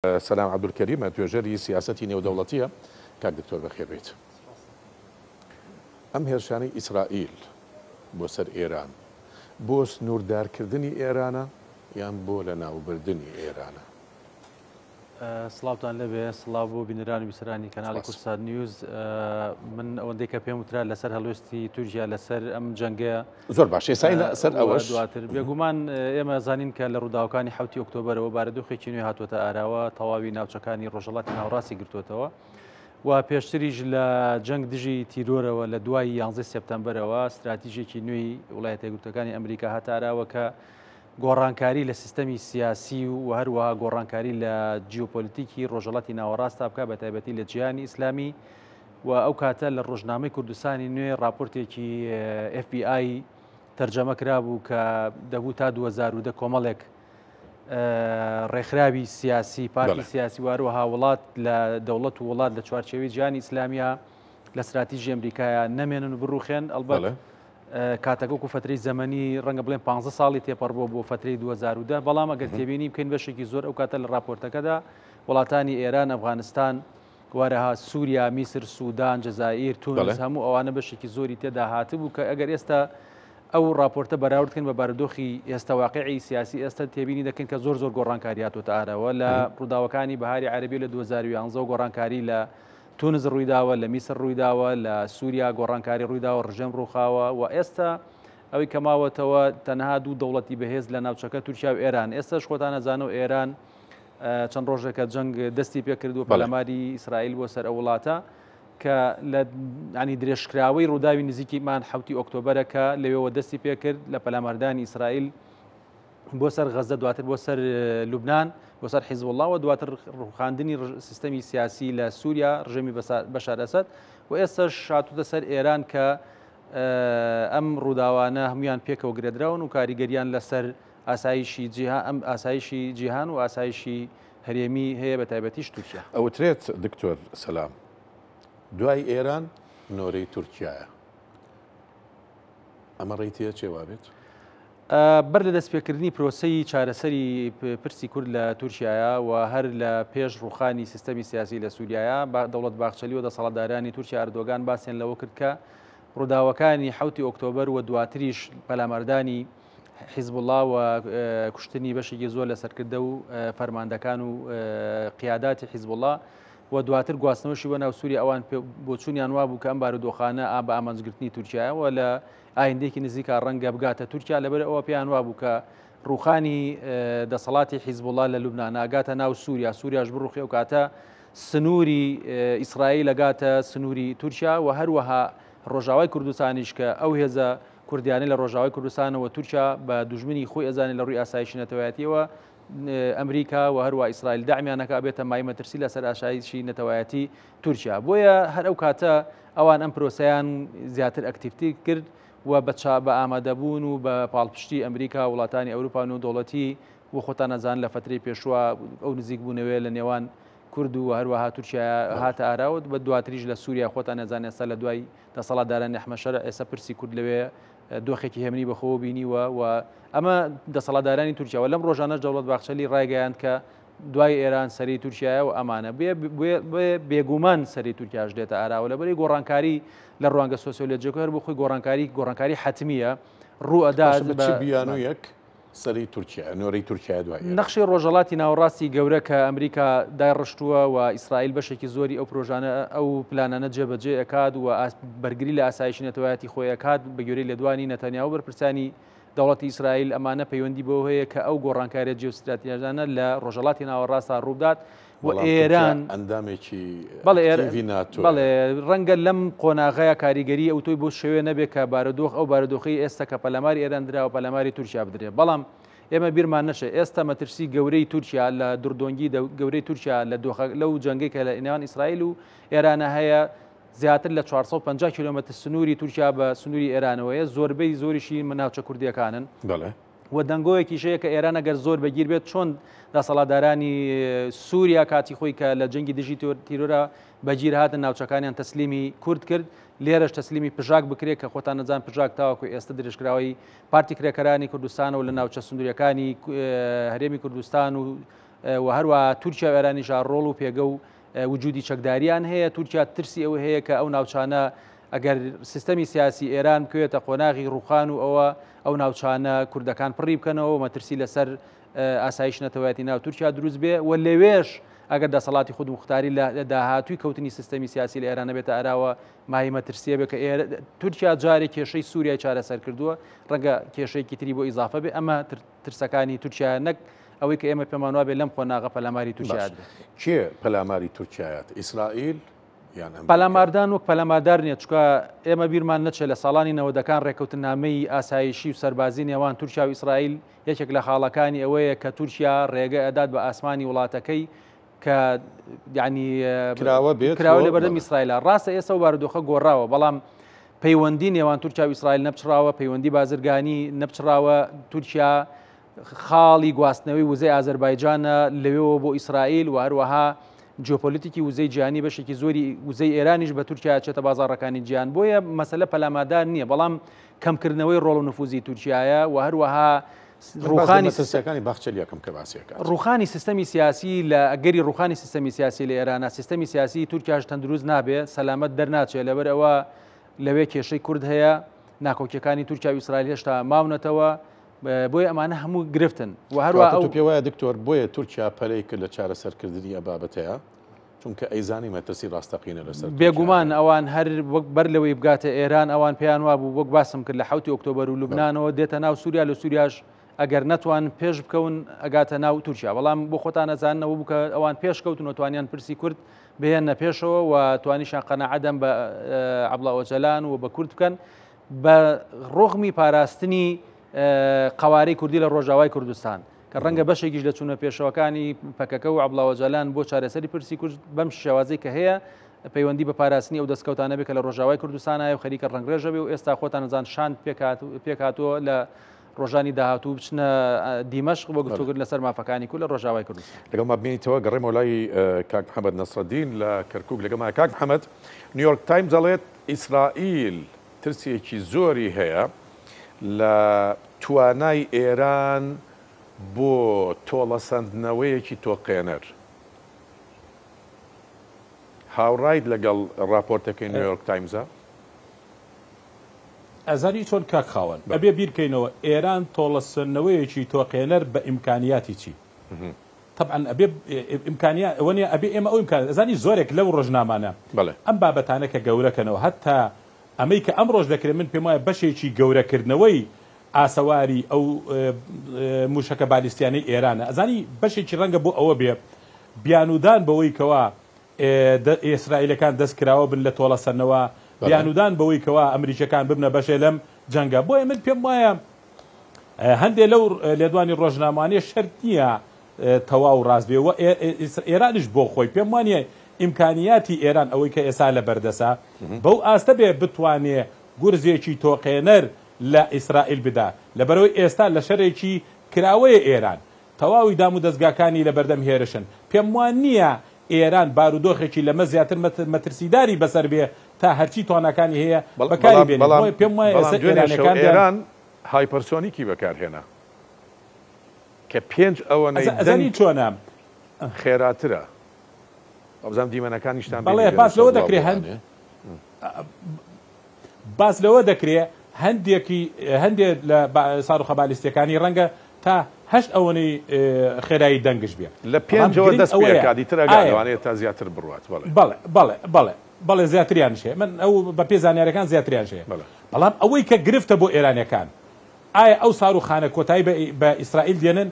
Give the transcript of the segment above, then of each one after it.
سلام عبدولکەریم توێژەری سیاسەتی نێودەوڵەتیە کاک دکتۆر بەخێر بێت. ئەم هێرشانەی ئیسرائیل بۆ سەر ئێران بۆ سنووردارکردنی ئێرانە یان بۆ لە ناوبردننی ئێرانە؟ سڵاوتان لەبێ سڵاو بۆ بینەرانی بیسەرانی کەناڵی کورسان نیوز. من ئەوەندەی کە پێم وترا لەسەر هەڵوێستی تورکیا لەسەر ئەم جەنگە زۆر باش ێسای سەر ئەوەش دواتر بێگومان ئێمە زانین کە لە ڕووداوەکانی 7 ئۆکتۆبەرەوە بارودۆخێکی نوێ هاتوۆتە ئاراوە تەواوی ناوچەکانی ڕۆژهەڵاتی ناوڕاستی گرتوێتەوە و پێشتریش لە جەنگ دژی تیرۆرەوە لە دوای 11 سپتەمبەرەوە استراتیژێکی نوێی وڵایەتە یەکگرتووەکانی ئەمریکا هاتە ئاراوە کە گۆڕانکاری لە سیستەمی سیاسی و هەروەها گۆڕانکاری لە جیۆپۆلیتیکی ڕۆژهەڵاتی ناوەڕاستە بکە بە تایبەتی لە جیهانی ئیسلامی و ئەو کاتە لە ڕۆژنامەی کوردستانی نوێ راپۆرتێکی FBI تەرجەمە کرابوو کە دەبوو تا 2010 کۆمەڵێک ڕێکخراوی سیاسی پارتی سیاسی وهروەها وڵات لە دەوڵەت و وڵات لە چوارچێوەی جیهانی ئیسلامیە لە استراتیژی ئەمریکایە نەمێنن و بڕوخێن. ئەلبەت کاتەکەوکو فترەی زەمەنی ڕەنگە بڵێن 15 ساڵی تێپەڕبووە بۆ فترەی 2010 بەڵام ئەگەر تێبینی بکەین بەشێکی زۆر ئەو کاتە لە راپۆرتەکەدا وڵاتانی ئێران، ئەفغانستان، وارەها سووریا، میسر، سوودان، جەزائیر، تونس هەموو ئەوانە بەشێکی زۆری تێدا هاتبوو کە ئەگەر ئێستا ئەو راپۆرتە بەراوردکەن بە بارودۆخی ئێستا واقعی سیاسی ئێستا تێبینی دەکەن کە زۆر گۆڕانکاری هاتوۆتە ئارەوە لە ڕووداوەکانی بەهاری عەرەبی لە 2011 گۆڕانکاری لە تونس ڕوویداوە، لە میسر ڕوویداوە، لە سووریا گۆڕانکاری ڕوویداوە، ڕژێم ڕووخاوە و ئێستا ئەوەی کەماوەتەوە تەنها دوو دەوڵەتی بەهێز لە ناوچەکە تورکیا و ئێران. ئێستاش خۆتان ئەزانەوە ئێران چەند ڕۆژێکە جەنگ دەستی پێکردووە پەلاماری ئیسرائیل بۆ سەر ئەو وڵاتە کە لە ینی درێژکراوەی ڕووداوی نزیکیمان 7 ئۆکتۆبەرەکە لەوێەوە دەستی پێکرد لە پەلاماردانی ئیسرائیل بۆ سەر غەزە، دواتر بۆ سەر لوبنان، بۆ سەر حیزب الله و دواتر ڕوخاندنی سیستەمی سیاسی لە سووریا ڕژێمی بەشار ئەسەد و ئێستاش هاتووتە سەر ئێران کە ئەم ڕووداوانە هەمویان پێکەوە گرێدراون و کاریگەریان لەسەر ئاسایشی جیهان و ئاسایشی هەرێمی هەیە بە تایبەتیش تورکیا. ئەوترێت دکتۆر سەلام دوای ئێران نۆرەی تورکیایە، ئەمە ڕێیتە چێوا بێت؟ بەر لە دەستپێکردنی پرۆسەی چارەسەری پرسی کورد لە تورکیایە و هەر لە پێش ڕوخانی سیستەمی سیاسی لە سووریایە دەوڵەت باخچەلی و دەسەڵاتدارانی تورکیا ئەردۆگان باسیێن لەوە کرد کە ڕووداوەکانی 7 ئۆکتۆبەر و دواتریش پەلاماردانی حیزب الله و کوشتنی بەشێکی زۆر لە سەرکردە و فەرماندەکان و قیاداتی حیزب الله و دواتر گواستنەوەشی بۆ ناو سووریا ئەوان بۆچوونیان وا بوو کە ئەم بارودۆخانە بە ئامانجگرتنی تورکیایەوە لە ئایندێکی نزیکە ڕەنگە بگاتە تورکیا لەبەر ئەوە پێیان وا بوو کە ڕوخانی دەسەڵاتی حیزب الله لە لوبنان ئاگاتە ناو سووریا، سووریاش بڕوخی ئەو کاتە سنووری ئیسرائیل لەگاتە سنووری تورکیا و هەروەها ڕۆژاوای کوردستانیش کە ئەو هێزە کوردیانەی لە ڕۆژاوای کوردستانەوە تورکیا بە دوژمنی خۆی ئەزانێت لە ڕووی ئاسایشی نەتەوایەتیەوە ئەمریکا و هەروە ئیسرائیل داعمیانەکە بێتە مای مەترسی لەسەر ئاسایشی نەتەوایەتی تورکیا. بۆیە هەر ئەو کاتە ئەوان ئەم پرۆسەیان زیاتر ئەکتیڤیتی کرد و بە ئامادەبوون و بە پاڵپشتی ئەمریکا وڵاتانی ئەوروپا و دەوڵەتی و خۆتان ئەزان لە فترەی پێشوە ئەو نزیک بوونەوەی لە نێوان کورد و هەروەها تورکیا هاتە ئاراوت بە دواتریش لە سووریا خۆتان ئەزان ئێستا لە دوای دەسەڵاتدارانی ئەحمەد ئێستا پرسی کورد لەوێ دۆخێکی هێمنی بەخۆوە بینیوە و ئەمە دەسەڵاتدارانی تورکیا و لەم ڕۆژانەش دەوڵەت باخچەلی ڕایگەیاند کە دوای ئێران سەری تورکیایە و ئەمانە بێگومان سەری تورکیاش دێتە ئاراوە لەبەری گۆڕانکاری لە ڕوانگە سۆسیۆلۆجیەکە هەر بۆ خۆی گۆڕانکاری حتمیە ڕوئەدا بیانویەک سەری تورکیا نۆرەی تورکیا دوای نەخشی ڕۆژهەڵاتی ناوەڕاستی گەورە کە ئەمریکا دایڕشتووە و ئیسرائیل بەشێکی زۆری ئەو پرۆژانە ئەو پلانانە جێبەجێ ئەکات و بەرگری لە ئاسایشی نەتەوایەتی خۆی ئەکات بە گوێرەی لە دوانی نەتەنیاهو بەرپرسانی دەوڵەتی ئیسرائیل ئەمانە پەیوەندی بەوە هەیە کە ئەو گۆڕانکاریە جیۆستراتیژیانە لە ڕۆژهەڵاتی ناوەڕاستە ڕوودات و ئێران ئەندامێکی بەڵێ ڕەنگە لەم قۆناغەیە کاریگەری ئەو تۆی بۆ شێوێ نەبێت کە بارودۆخ ئەو بارودۆخی ئێستا کە پەلاماری ئێران درراوە پەلاماری تورکیا بدرێت. بەڵام ئێمە بیرمان نەشێ ئێستا مەترسی گەورەی تورکیا لە دوردۆنگی گەورەی تورکیا لەو جەنگی کە لە نێوان ئیسرائیل و ئێرانە هەیە زیاتر لە 450 کیلۆمەتر سنووری تورکیا بە سنووری ئێرانەوەیە زۆربەی زۆریشی ناوچە کوردیەکانن و دەنگۆیەکیشەیە کە ئێران ئەگەر زۆر بەگیر بێت چۆن دەسەڵاتدارانی سووریا کاتی خۆی کە لە جەنگی دژی تیرۆرە بەگیر هاتن ناوچەکانیان تەسلیمی کورد کرد لێرەش تەسلیمی پژاک بکرێت کە خۆتان نەزان پژاک تاوەکو ئێستا درێژکراوی پارتی کرێکەرانی کوردستان و لە ناوچە سنووریەکانی هەرێمی کوردستان و و هەروە تورکیا و ئێرانیش ڕۆڵ و پێگە و وجودی چەکداریان هەیە. تورکیا ترسی ئەوە هەیە کە ئەو ناوچانە ئەگەر سیستەمی سیاسی ئێران بکوێتە قۆناغی ڕوخان و ئەو ناوچانە کوردەکان پڕی بکەنەوە مەترسی لەسەر ئاسایش نەتەوەیەتی ناو تورکیا دروست بێ و لەوێش ئەگەر دەسەڵاتی خود مختاری لە داهاتووی کەوتنی سیستەمی سیاسی لە ئێرانە بێتە ئاراوە مای مەترسیە بێ کە تورکیا جارێک کێشەی سووریای چارەسەر کردووە ڕەنگە کێشەیەکی تری بۆ ئیزافە بێ. ئەمە ترسەکانی تورکیا نەک ئەوەی کە ئێمە پێمان وابێ لەم قۆناغە پەلاماری تورکیا کێ پەلاماری تورکیایەت؟ ئیسرائیل یان پەلاماردان وەک پەلاماردار نیە، چکە ئێمە بیرمان نەچێت لە ساڵانی 90ەکان ڕێکەوتنامەی ئاسایشی و سەربازی نێوان تورکیا و ئیسرائیل یەکێک لە خاڵەکانی ئەوەیە کە تورکیا ڕێگە ئەدات بە ئاسمانی وڵاتەکەی کە یعنی کراوە لە بەردەم ئیسرائیلە. ڕاستە ئێستا و بارودۆخە گۆڕاوە، بەڵام پەیوەندی نێوان تورکیا و ئیسرائیل نەپچراوە، پەیوەندی بازرگانی نەپچراوە. تورکیا خاڵی گواستنەوەی وزەی ئازەربایجانە لەوێەوە بۆ ئیسرائیل و هەروەها جیۆپۆلیتیکی وزەی جیهانی بەشێکی زۆری وزەی ئێرانیش بە تورکیا چێتە بازاڕەکانی جیهان. بۆیە مەسەلە پەلامادار نییە، بەڵام کەمکردنەوەی ڕۆڵ و نفوزی تورکیایە و هەروەها ڕوخانی سیستەمی سیاسی لە ئەگەری ڕوخانی سیستەمی سیاسی لە ئێرانە سیستەمی سیاسی تورکیاش تەندروست نابێ، سەلامەت دەرناچێت لەبەر ئەوە لەوێ کێشەی کورد هەیە، ناکۆکیەکانی تورکیا و ئیسرائیل هێشتا ماونەتەوە، بۆیە ئەمانە هەموو گرفتن و هەروە ئەو پێ وایە دکتۆر بۆیە تورکیا پەلەی کرد لە چارەسەرکردنی ئە بابەتەیە، چونکە ئەیزانی مەترسی ڕاستەقینە لەسەر بێگومان ئەوان هەر وەک بەر لەوەی بگاتە ئێران ئەوان پێیان وابوو وەک باسم کرد لە 7 ئۆکتۆبەر و لوبنانەوە دێتە ناو سووریا لە سووریاش ئەگەر نەتوان پێش بکەون ئەگاتە ناو تورکیا، بەڵام بۆ خۆتان نەزاننەوە بووکە ئەوان پێش کەوتنەوە توانیان پرسی کورد بهێنە پێشەوە و توانیشان قەنەعەدەم بە عەبدوڵڵا ئۆجەلان و بە کورد بکەن بە ڕۆخمی پاراستنی قەوارەی کوردی لە ڕۆژاوای کوردستان کە ڕەنگە بەشێکیش لە چوونە پێشەوەکانی پەکەکە و عەبدوڵڵا ئۆجەلان بۆ چارەسەری پرسی کورد بەم شێوازەی کە هەیە پەیوەندی بە پاراستنی ئەو دەستکەوتانە بێت کە لە ڕۆژاوای کوردستانە و خەریکە ڕەنگڕێژە بێ و ئێستا خۆتان نەزان شان پێکهاتووە لە ڕۆژانی داهاتوو بچنە دیمەشق بۆ گفتوگوت لەسەر مافەکانی کورد لە ڕۆژاوای کوردستان. لەگەڵ مابینیتەوە گەڕێمەوە لای کاک محەممەد نەسرەدین لە کەرکووک. لەگەڵ کاک محەممەد، نیویۆرک تایمز دەڵێت ئیسرائیل ترسێکی زۆری هەیە لە توانای ئێران بۆ تۆڵەسەندنەوەیەکی تۆقێنەر. هاوڕایت لەگەڵ راپۆرتەکەی نیویۆرک تایمزە؟ ئەزانی چۆن کاک خاوەن ئەبێ بیرکەینەوە ئێران تۆڵەسەندنەوەیەکی تۆقێنەر بە ئیمکانیاتی چی؟ طبعا ئەبێ ئیمکانیات ئەوەنیە ئەبێ ئێمە ئەو ئیمکان ئەزانی زۆرێک لەو ڕۆژنامانە ئەم بابەتانە کە گەورەکەنەوە هەتا ئەمەی کە ئەم ڕۆژ دەکرێت من پێم وایە بەشێکی گەورەکردنەوەی ئاسەواری ئەو موشەکە بالیستیانەی ئێرانە. ئەزانی بەشێکی ڕەنگە بۆ ئەوە بێ بیانودان بەوەی کەوا ئیسرائیلەکان دەستکراوە بن لە تۆڵەسەندنەوە، بیانودان بەوەی کەوا ئەمریکەکان ببنە بەشێ لەم جەنگە. بۆیە من پێم وایە هەندێک لەو لێدوانی ڕۆژنامانیە شەرت نییە تەواو ڕاست بێ و ئێرانیش بۆ خۆی پێم وانە ئیمکانیاتی ئێران ئەوەی کە ئێستا لە بەردەسا بەو ئاستە بێ بتوانێ گورزێکی تۆقێنەر لە ئیسرائیل بدا، لەبەرەوەی ئێستا لە شەرێکی کراوەیە ئێران تەواوی دام و دەستگاکانی لە بەردەم هێرشن. پێم وان نییە ئێران بارودۆخێکی لەمە زیاتر مەترسیداری بەسەر بێ تا هەرچی توانەکانی هەیە بەکاری بێنێت. پێم وایە ئێران هایپەرسۆنیکی بەکارهێنا کە 5 ئەوەنەی چۆنە خێراترە. ئەوزام دیمەنەکانیشتان بەڵێ باس لەوە دەکرێت باس لەوە دەکرێت هەندێک لە ساروخە بالیستیەکانی ڕەنگە تا 8 ئەوەنەی خێرایی دەنگش بێ لە 5ەوە دەست پێکاتی ترەگەوانێت تا زیاتر بڕوات. بەڵێ زیاتریانش هەیە، من ئەو بە پێ زانیارەکان زیاتریانش هەیە، بەڵام ئەوەی کە گرفتە بۆ ئێرانیەکان ئایا ئەو ساروخانە کۆتایی بە ئیسرائیل دێنن؟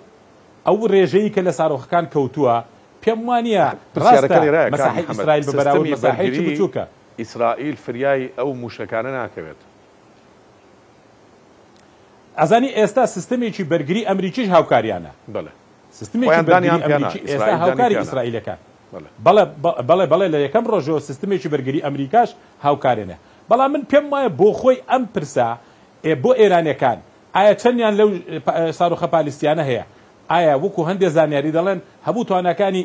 ئەو ڕێژەیە کە لە ساروخەکان کەوتووە پێم وانە ڕاستە مەساحی ئیسرائیل بەراورد مەساحەیەکی بچووکە. ئیسرائیل فریای ئەو موشەکانە ناکەوێت. ئەزانی ئێستا سیستەمێکی بەرگری ئەمریکیش هاوکاریانە. سیستمێکی بەرگری ئەمریکی ئێستا هاوکاری ئیسرائیلەکان. بەڵێ لە یەکەم ڕۆژەوە سیستمێکی بەرگری ئەمریکاش هاوکارێنە. بەڵام من پێم وایە بۆ خۆی ئەم پرسە بۆ ئێرانیەکان ئایا چەندیان لەو ساروخە پالیستیانە هەیە؟ ئایا وەکو هەندێک زانیاری دەڵێن هەموو توانەکانی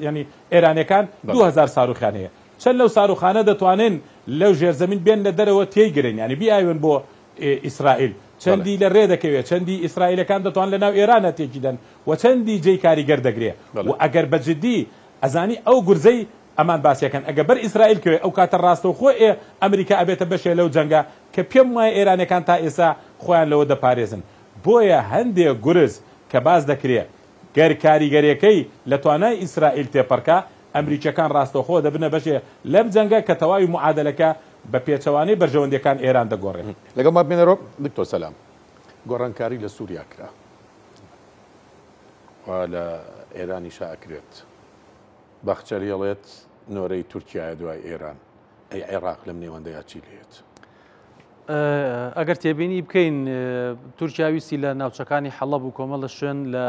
ینی ئێرانیەکان 2000 ساروخیان هەیە. چەند لەو ساروخانە دەتوانن لەو ژێرزەمین بێن لە دەرەوە تێیگرن، ینی بیاون بۆ ئیسرائیل. چەندی لە ڕێ دەکەوێت چەندی ئیسرائیلەکان دەتوان لە ناو ئێرانە تێکیدەن و چەندی جێی کاریگەر دەگرێ و ئەگەر بەجددی ئەزانی ئەو گورزەی ئەمان باسیەکەن ئەگە بەر ئیسرائیل کوێ ئەو کاتە ڕاستەوە خۆ ئەمریکا ئەبێتە بەشێ لەو جەنگە کە پێم وایە ئێرانەکان تا ئێستا خۆیان لەوە دەپارێزن بۆیە هەندێک گورز کە باز دەکرێت گەر کاریگەریەکەی لە توانای ئیسرائیل تێپەڕکە ئەمریکیەکان ڕاستەوخۆ دەبنە بەشێ لەم جەنگە کە تەواوی معادلەکە بە پێچەوانەی بەرژەوەندەکان ئێران دەگۆڕێن. لەگەڵ ما بێنەرۆ دکتۆر سەلام گۆڕانکاری لە سووریا کرا و لە ئێرانی شاکرێت بەخچەریەڵێت نۆرەی تورکیای دوای ئێران ئەی عێراق لەم نێوەندەیە چی لێت؟ ئەگەر تێبینی بکەین تورکیاویستی لە ناوچەکانی حەڵەب و کۆمەڵە شوێن لە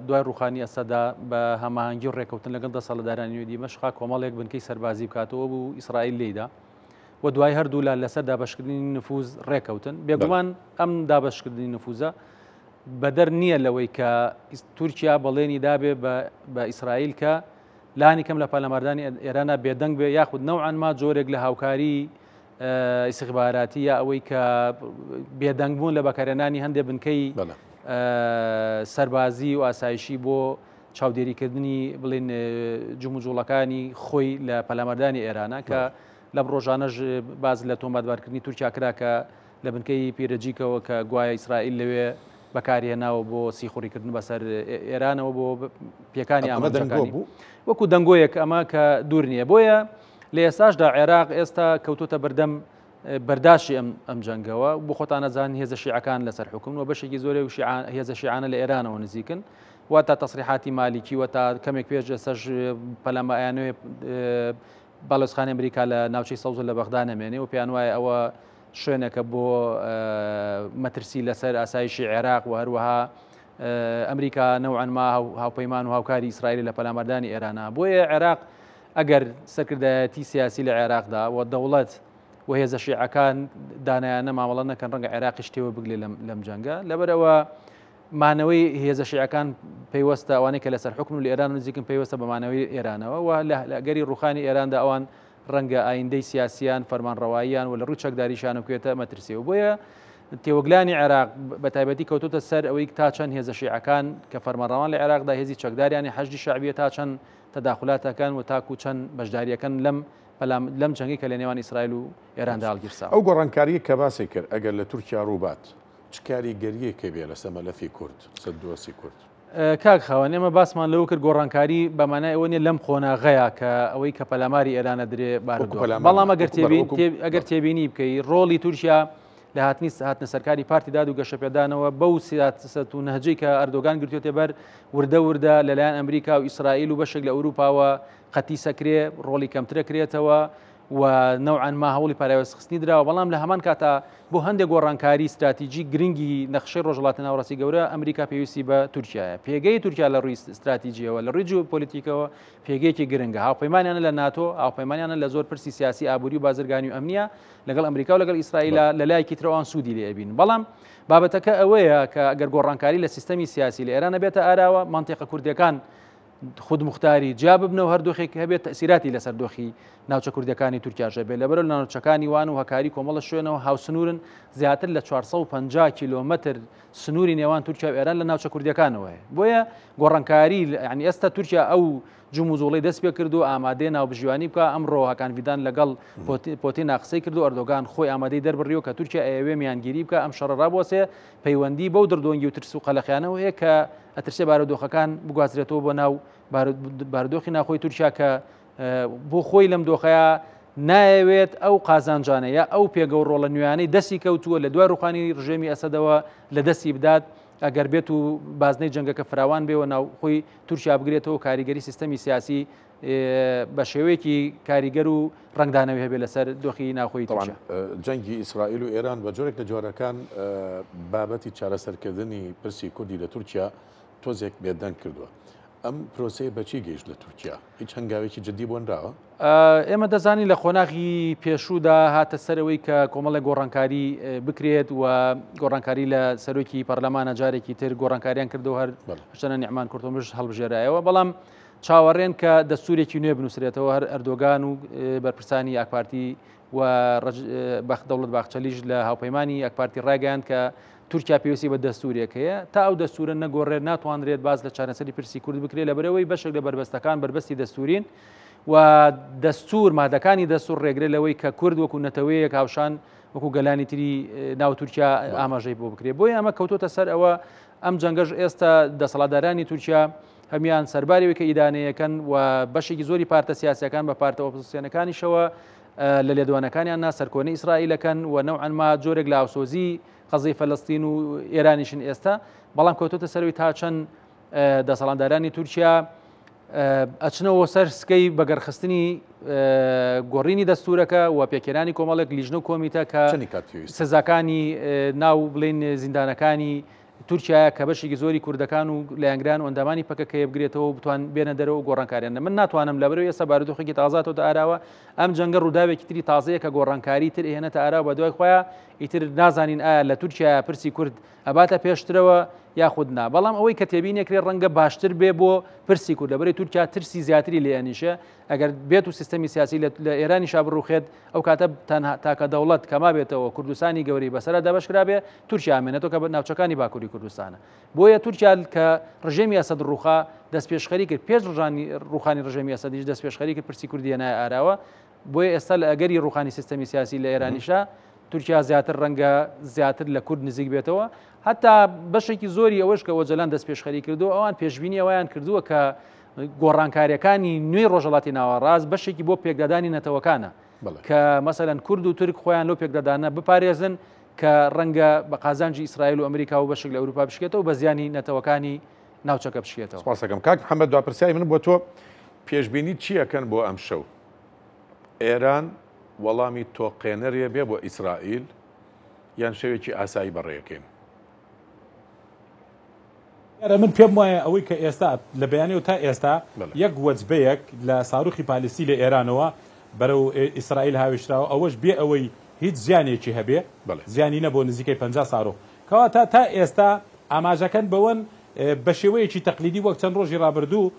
دوای ڕوخانی ئەسەدا بە هەماهەنگی و ڕێکەوتن لەگەڵ دەسەڵاتدارانی نوێ دیمەشق کۆمەڵێک بنکەی سەربازی بکاتەوە بوو ئیسرائیل لێیدا و دوای هەردوو لا لەسەر دابەشکردنی نفوز ڕێکەوتن بێگومان ئەم دابەشکردنی نفوزە بەدەر نییە لەوەی کە تورکیا بەڵێنی دابێ بە ئیسرائیل کە لانی کەم لە پەرلەماردانی ئێرانە بێدەنگ بێ یاخود نەوعان ما جۆرێک لە هاوکاری ئیستیخباراتی یا ئەوەی کە بێدەنگبوون لە بەکارهێنانی هەندێک بنکەی سەربازی و ئاسایشی بۆ چاودێریکردنی بڵێن جموجوڵەکانی خۆی لە پەرلەماردانی ئێرانە کە لە ڕۆژانەش باز لە تۆمەتبارکردنی تورکیا کرا کە لە بنکەی پیرەجیکەوە کە گوایە ئیسرائیل لەوێ بەکارهێناوە بۆ سیخوڕیکردن بەسەر ئێرانەوە بۆ پێکانی ئامادەکانی وەکو دەنگۆیەک ئەمە کە دوور نییە بۆیە لە ئێستاشدا عێراق ئێستا کەوتوتە بەردەم بەرداشی ئەم جەنگەوە بۆ خۆتان نەزان هێزە شیعەکان لەسەر حکومن و بەشێکی زۆرە و هێزە شیعانە لە ئێرانەوە نزیکن وا تا تەسریحاتی مالیکی و تا کەمێک پێش ئێستاش پەلەمایانوێ باڵۆزخانی ئەمریکا لە ناوچەی سەوز لە بەغدا نەمێنێ و پێیان وایە ئەوە شوێنەکە بۆ مەترسی لەسەر ئاسایشی عێراق و هەروەها ئەمریکا نەوعەن ما هاوپەیمان و هاوکاری ئیسرائیل لە پەلاماردانی ئێرانە بۆیە عێراق ئەگەر سەرکردایەتی سیاسی لە عێراقدا و دەوڵەت و هێزە شیعەکان دانایانە مامەڵە نەکەن ڕەنگە عێراقی شتێوە بگلێ لەم جەنگە لەبەرەوە مانەوەی هێزە شیعەکان پێیوەستە ئەوانەی کە لەسەر حکم لە ئێران نزیکن پێیوەستە بە مانەوەی ئێرانەوە و لە گەری ڕوخانی ئێراندا ئەوان ڕەنگە ئایندەی سیاسیان فەرمانڕەواییان و لە ڕوو چەکداریشان بکوێتە مەترسیەوە بۆیە تێوەگلانی عێراق بە تایبەتی کەوتوتە سەر ئەوەی تا چەند هێزە شیعەکان کە فەرمانڕەوان لە عێراقدا هێزی چەکداریانی حەشدی شعبیە تا چەند تەداخلاتەکان و تاکو چەند بەشداریەکەن لەم جەنگی کە لە نێوان ئیسرائیل و ئێراندا هەڵگیرسا ئەو گۆڕانکاریە کە باسی کرد ئەگەر لە تورکیا ڕووبات چ کاریگەریەکە بێ لە سەمەلەفی کورد سەدووەسی کورد کاک خاوەن ئێمە باسمان لەو کرد گۆڕانکاری بەمانای ئەوە نیە لەم خۆناغەیە کە ئەوەی کە پەلاماری ئێرانە درێ بەڵام ئەگەر تێبینی بکەی ڕۆڵی تورکیا لە هاتنە سەرکاری پارتی داد و گەشەپێدانەوە بەو سیاست و نەهجەی کە ئەردۆگان گرتوێتێ بەر وردە لەلایەن ئەمریکا و ئیسرائیل و بەشێک لە ئەوروپاوە قەتی سەکرێ ڕۆڵی کەمترە کرێتەوە و نەوعان ما هەوڵی پاراوەستخستنی درراوە بەڵام لە هەمان کاتا بۆ هەندێک گۆڕانکاری استراتیژی گرنگی نەخشەی ڕۆژهڵاتی ناوەڕاستی گەورە ئەمریکا پێویستی بە تورکیایە پێگەی تورکیا لە ڕووی استراتیژیەوە لە ڕووی جیۆپۆلیتیکەوە پێگەیەکی گرنگە هاوپەیمانیانە لە ناتۆ هاوپەیمانیانە لە زۆر پرسی سیاسی ئابووری و بازرگانی و ئەمنیە لەگەڵ ئەمریکا و لەگەڵ ئیسرائیل لە لایەکی ترەوان سوودی لێ ئەبین بەڵام بابەتەکە ئەوەیە کە ئەگەر گۆڕانکاری لە سیستەمی سیاسی لە ئێرانە بێتە ئاراوە مانتیقە کوردەکان خود مختاری جا ببنەوە هەردۆخێک هەبێت تەسیراتی لەسەر دۆخی ناوچە کوردەکانی تورکیاژە بێت لەبەر ناوچەکانی وان و هەکاری کۆمەڵە شوێنەوە هاوسنوورن زیاتر لە 450 کیلۆمەتر سنووری نێوان تورکیا و ئێران لە ناوچە کوردەکانەوەیە بۆیە گۆڕانکاری ینی ئێستا تورکیا ئەو جموزۆڵی دەست پێ کرد و ئامادەی ناوبژیوانی بکە ئەمڕۆ هەکان ویدان لەگەڵ پۆتی ناقسەی کرد و ئەردۆگان خۆی ئامادەی دەربڕیەوە کە تورکیا ئەوێ میانگیری بکە ئەم شەڕە ڕابوەسێ پەیوەندی بەو دردۆنگی و ترس و قەلەخیانەوە هەیە کە ئەترسێ بارودۆخەکان بگوازرێتەوە بۆ ناو بارودۆخی ناخۆی تورکیا کە بۆ خۆی لەم دۆخەیە نایەوێت ئەو قازانجانە یا ئەو پێگە و ڕۆڵە نوێیانەی دەستی کەوتووە لە دوای ڕوخانی ڕژێمی ئەسەدەوە لە دەستی بدات ئەگەر بێت و بازنەی جەنگەکە فراوان بێەوە ناو خۆی تورکیا بگرێتەوە کاریگەری سیستەمی سیاسی بە شێوەیەکی کاریگەر و ڕنگدانەوەی هەبێت لەسەر دۆخی ناخۆی تورکیا. جەنگی ئیسرائیل و ئێران بە جۆرێک لە جۆرەکان بابەتی چارەسەرکردنی پرسی کوردی لە تورکیا تۆزێک بێدەنگ کردووە. ئەم پرۆسەیە بەچی گەیشت لە تورکیا هیچ هەنگاوێکی جدی بۆنراوە؟ ئێمە دەزانی لە خۆناغی پێشوودا هاتە سەرەوەی کە کۆمەڵی گۆڕانکاری بکرێت و گۆڕانکاری لە سەرۆکی پەرلەمانە جارێکی تر گۆڕانکاریان کردەوە هەر شتەنە نیعمان کورتۆمش هەڵبژێرایەوە بەڵام چاوەڕێن کە دەستورێکی نوێ بنووسرێتەوە هەر ئەردۆگان و بەرپرسانی ئاکپارتی و دەوڵەت باخچەلیش لە هاوپەیمانی ئەکپارتی ڕاگەیان کە تورکیا پێویستی بە دەستورێکەیە تا ئەو دەستورە نەگۆڕێت ناتوانرێت باز لە چارەسەری پرسی کورد بکرێت لەبەرەوەی بەشێک لە بربەستەکان بربەستی دەستورین و دەستور مادەکانی دەستور ڕێگرێت لەوەی کە کورد وەکو نەتەوەیەک هاوشان وەکو گەلانی تری ناو تورکیا ئاماژەی بۆ بکرێت بۆی ئەمە کەوتۆتە سەر ئەوە ئەم جەنگەش ئێستا دەسەڵاتدارانی تورکیا هەمیان سەرباریەوەی کە ئیدانەیەکەن و بەشێکی زۆری پارتە سیاسیەکان بە پارتە ئۆپۆزیسیۆنەکانیشەوە لە لێدوانەکانیان نا سەرکۆنەی ئیسرائیلەکەن و نەوعەنما جۆرێک لە ئاوسۆزی قەزەی فەلەستین و ئێرانیشن ئێستا بەڵام کەوتۆتە سەروی تا چەند دەسەڵاتدارانی تورکیا ئەچنەوە سەر سکەی بەگەرخستنی گۆڕینی دەستورەکە و پێکێرانی کۆمەڵێک لیژنە و کۆمیتە کە سزاکانی ناو بڵین زیندانەکانی تورکیا کە بەشێکی زۆری کوردەکان و لایەنگران و ئەندامانی پەکەکەیە بگرێتەوە بتوان بێنە دەرەوە گۆڕانکاریان من ناتوانم لەبەرەوەی ئێستا بارودۆخێکی تازاتەوە ئاراوە ئەم جەنگە ڕووداوێکی تری تازەیە کە گۆڕانکاری تر هێنێتە ئاراوە بە دوای خۆیان ئیتر نازانین ئایا لە تورکیا پرسی کورد ئەباتە پێشترەوە یاخود نا بەڵام ئەوەی کە تێبینێکرێ ڕەنگە باشتر بێ بۆ پرسی کورد لەبەرەوەی تورکیا ترسی زیاتری لێنیشە ئەگەر بێت و سیستەمی سیاسی لە ئێرانیشا بڕوخێت ئەو کاتە تاکە دەوڵەت کەما بێتەوە کوردستانی گەوری بەسەرا دابەشکرا بێ تورکیا ئامێنێتەوە کە ناوچەکانی باکووری کوردستانە بۆیە تورکیا کە ڕژێمی ئەسەد ڕوخا دەست پێشخەری کرد پێش ڕوخانی ڕژێمی ئەسەدیش دەست پێشخەری کرد پرسی کوردی هێنایە ئاراوە بۆیە ئێستا لە ئەگەری ڕوخانی سیستەمی سیاسی لە ئێرانیشا تورکیا زیاتر ڕەنگە زیاتر لە کورد نزیک بێتەوە حتا بەشێکی زۆری ئەوەش کە وەجەلان دەست پێشخەری کردو ئەوان پێشبینی ئەویان کردووە کە گۆڕانکاریەکانی نوێی ڕۆژهەڵاتی ناوەڕاست بەشێکی بۆ پێکدادانی نەتەوەکانە کە مەسەلەن کورد و تورک خۆیان لەو پێکدادانە بپارێزن کە ڕەنگە بە قازانجی ئیسرائیل و ئەمریکا و بەشێک لە ئەوروپا بشکێتەوە بە زیانی نەتەوەکانی ناوچەکە بشکێتەوە. سپاسەکەم کاک محەممەد دوپرسیای من بۆ تۆ پێشبینی چیەکەن بۆ ئەم شەو ئێران وەڵامی تۆقێنەرێ بێ بۆ ئیسرائیل یان شەوێکی ئاسایی بەڕێەکەین من پێم وایە ئەوەی کە ئێستا لە بەیانەوە تا ئێستا یەک وەجبەیەک لە ساروخی پالیسی لە ئێرانەوە بەرەو ئیسرائیل هاوێشراوە ئەوەش بێ ئەوەی هیچ زیانێکی هەبێ زیانی نەبوو نزیکەی 50 ساڕۆ کەواتە تا ئێستا ئاماژەکەن بەوەن بە شێوەیەکی تەقلیدی وەک چەند ڕۆژی ڕابردوو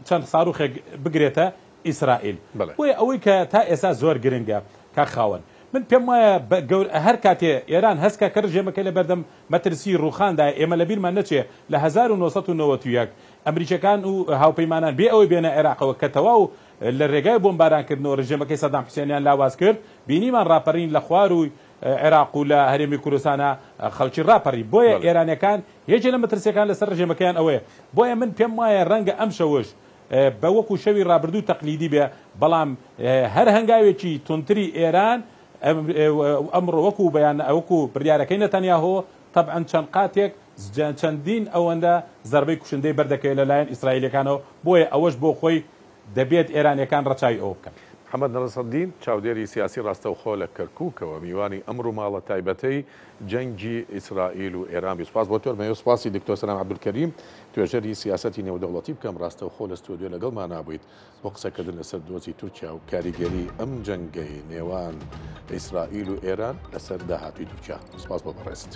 چەند ساروخێک بگرێتە ئیسرائیل بۆیە ئەوەی کە تا ئێستا زۆر گرنگە کا خاوەن من پێم وایە هەر کاتێ ئێران هەستکە کە ڕژێمەکەی لە بەردەم مەترسی ڕوخاندا ئێمە لە بیرمان نەچێ لە 1991 ئەمریکەکان و هاوپەیمانان بێ ئەوەی بێنە عێراقەوە کە تەواو لە ڕێگای بۆمبارانکردنەوە ڕژێمەکەی سەدام حوسێنیان لاواز کرد بینیمان ڕاپەڕین لە خوار و عێراق و لە هەرێمی کوردستانە خەڵکی ڕاپەڕی بۆیە ئێرانیەکان یەکێ لە مەترسیەکان لەسەر ڕژێمەکەیان ئەوەیە بۆیە من پێم وایە ڕەنگە ئەم شەوش بە وەکو شەوی ڕابردوو تەقلیدی بێ بەڵام هەر هەنگاوێکی تونتری ئێران ئەمڕۆ وەکو بەیان ئەوکو بڕیارەکەی نەتەنیاهۆ طبعاً چەند قاتێک چەندین ئەوەندە زەربەی کوشندەی بەردەکەوێت لەلایەن ئیسرائیلەکانەوە بۆیە ئەوەش بۆ خۆی دەبێت ئێرانیەکان ڕەچاوی ئەوە بکەن. محەممەد نەسەدین چاودێری سیاسی ڕاستەوخۆ لە کەرکووکەوە میوانی ئەمر و ماڵە تایبەتەی جەنگی ئیسرائیل و ئێران سپاس بۆ تۆ مەوێ سپاسی دکتۆر سەلام عەبدولکەریم توێژەری سیاسەتی نێودەوڵەتی بکەم ڕاستەوخۆ لە ستۆدیۆ لەگەڵمان نابوویت بۆ قسەکردن لەسەر دۆزی تورکیا و کاریگەری ئەم جەنگەی نێوان ئیسرائیل و ئێران لەسەر داهاتووی تورکیا. سپاس بۆ بەڕێست.